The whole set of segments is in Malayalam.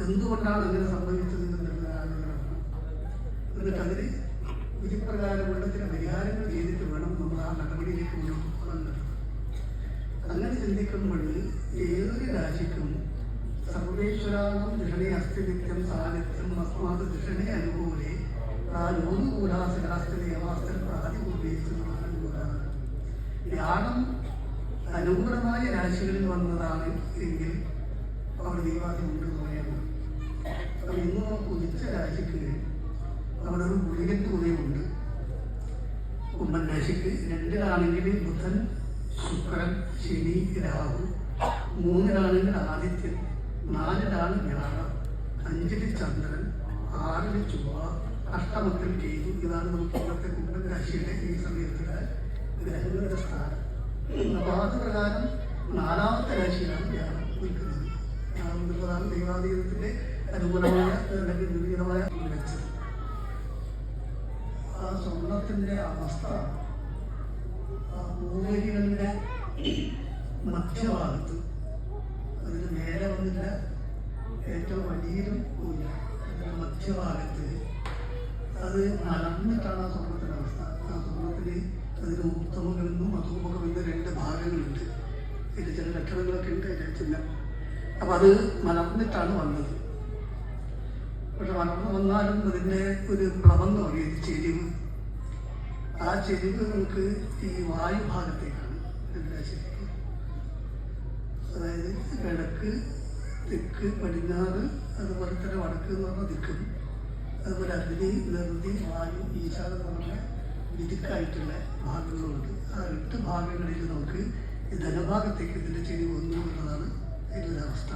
എന്തുകൊണ്ടാണ് അങ്ങനെ സംഭവിച്ചത് എന്നിട്ട് അതിന് വിധിപ്രകാരമുള്ള ചില പരിഹാരങ്ങൾ ചെയ്തിട്ട് വേണം നമ്മൾ ആ നടപടിയിലേക്ക് മുന്നോട്ട് പോകാൻ. അങ്ങനെ ചിന്തിക്കുമ്പോൾ ഏതൊരു രാശിക്കും സർവേശ്വരാണം ദൃഷണി അസ്ഥിനിത്യം സാന്നിധ്യം അസ്മാത് ദൃഷണി അനുകൂലെ പ്രാനൂകൂലാസ്ഥിരവാസ്ഥ പ്രാതികൂല്യമാണ്. യാഗം അനുകൂലമായ രാശികളിൽ വന്നതാണ് എങ്കിൽ അവിടെ ദൈവാധീനം ഉണ്ടെന്ന് പറയുന്നത്. അപ്പം ഇന്ന് നമുക്ക് ഉദിച്ച രാശിക്ക് അവിടെ ഒരു ഗുളികൻ തുകയുണ്ട്. കുംഭൻ രാശിക്ക് 2-ലാണെങ്കിൽ ബുധൻ, ശുക്രൻ, ശനി, രാഹു, 3-ലാണെങ്കിൽ ആദിത്യൻ, 4-ലാണ് വ്യാഴം, 5-ൽ ചന്ദ്രൻ, 6-ൽ ചൊവ്വ, അഷ്ടമത്തിൽ കേതു. ഇതാണ് നമുക്ക് ഇന്നത്തെ കുംഭൻ രാശിയുടെ ഈ സമയത്തിലെ ഗ്രഹങ്ങളുടെ സ്ഥാനം. അപ്പോൾ അത് പ്രകാരം 4-ാമത്തെ രാശിയിലാണ് വ്യാഴം നിൽക്കുന്നത്. വ്യാഴം എന്നുള്ളതാണ് ദൈവാധീനത്തിന്റെ അനുകൂലമായ അല്ലെങ്കിൽ വിപരീതമായ വെച്ചത്. ആ സ്വർണത്തിന്റെ അവസ്ഥ ഓഹരികളുടെ മധ്യഭാഗത്ത്, അതിന് മേലെ വന്നില്ല, ഏറ്റവും വലിയൊരു ഇല്ല, അതിന്റെ മധ്യഭാഗത്ത് അത് മലർന്നിട്ടാണ് ആ സ്വർണത്തിന്റെ അവസ്ഥ. ആ സ്വർണത്തിന് അതിന് ഉത്തമമെന്നും അധൂമകമെന്നും 2 ഭാഗങ്ങളുണ്ട്. ഇതിൽ ചില ലക്ഷണങ്ങളൊക്കെ ഉണ്ട് അതിന്റെ ചിഹ്നം. അപ്പം അത് മലർന്നിട്ടാണ് വന്നത്. പക്ഷെ വളർന്നു വന്നാലും അതിൻ്റെ ഒരു പ്ലവം എന്ന് പറയുന്നത് ചെരിവ്. ആ ചെരിവ് നമുക്ക് ഈ വായുഭാഗത്തേക്കാണ് ശരിക്കും. അതായത് കിഴക്ക്, തെക്ക്, പടിഞ്ഞാറ്, അതുപോലെ തന്നെ വടക്ക് എന്ന് പറഞ്ഞ ദിക്കും, അതുപോലെ അഗ്നി, നിർത്തി, വായു, ഈശാന എന്ന് പറഞ്ഞ വിധിക്കായിട്ടുള്ള ഭാഗങ്ങളുണ്ട്. ആ 8 ഭാഗങ്ങളിൽ നമുക്ക് ഈ ധനഭാഗത്തേക്ക് ഇതിൻ്റെ ചെരിവ് വന്നു എന്നുള്ളതാണ് ഇതിൻ്റെ അവസ്ഥ.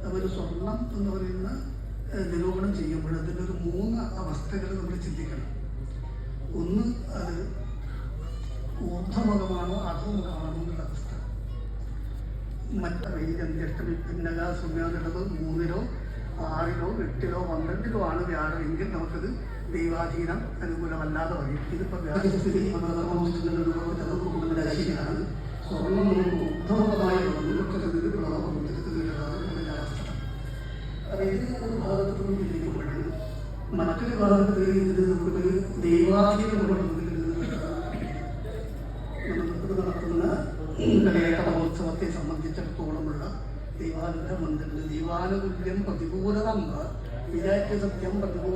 അതുപോലെ സ്വർണം എന്ന് പറയുന്ന നിരൂപണം ചെയ്യുമ്പോൾ അതിൻ്റെ ഒരു 3 അവസ്ഥകൾ നമ്മൾ ചിന്തിക്കണം. ഒന്ന്, അത് ഊർധ്വമുഖമാണോ അധോമുഖമാണോ എന്നുള്ള അവസ്ഥ. മറ്റൊരുള്ളത് 3-ലോ 6-ലോ 8-ലോ 12-ലോ ആണ് വ്യാഴം എങ്കിൽ നമുക്കത് ദൈവാധീനം അനുകൂലമല്ലാതെ വരും. ഇതിപ്പോൾ രാശിയാണ്. സ്വർണ്ണം നമുക്ക് ഊർധ്വമുഖമായി ഒരു ഭാഗത്ത് ചിന്തിക്കുമ്പോഴാണ് മറ്റൊരു ഭാഗത്ത് ഇത് നമുക്കൊരു ദൈവാധീനം നടത്തുന്ന കലയോത്സവത്തെ സംബന്ധിച്ചിടത്തോളമുള്ള ദൈവാനുഗ്രഹമുണ്ട്. ദൈവാനുകൂല്യം പ്രതികൂലത വിചാരിച്ച സത്യം പ്രതികൂല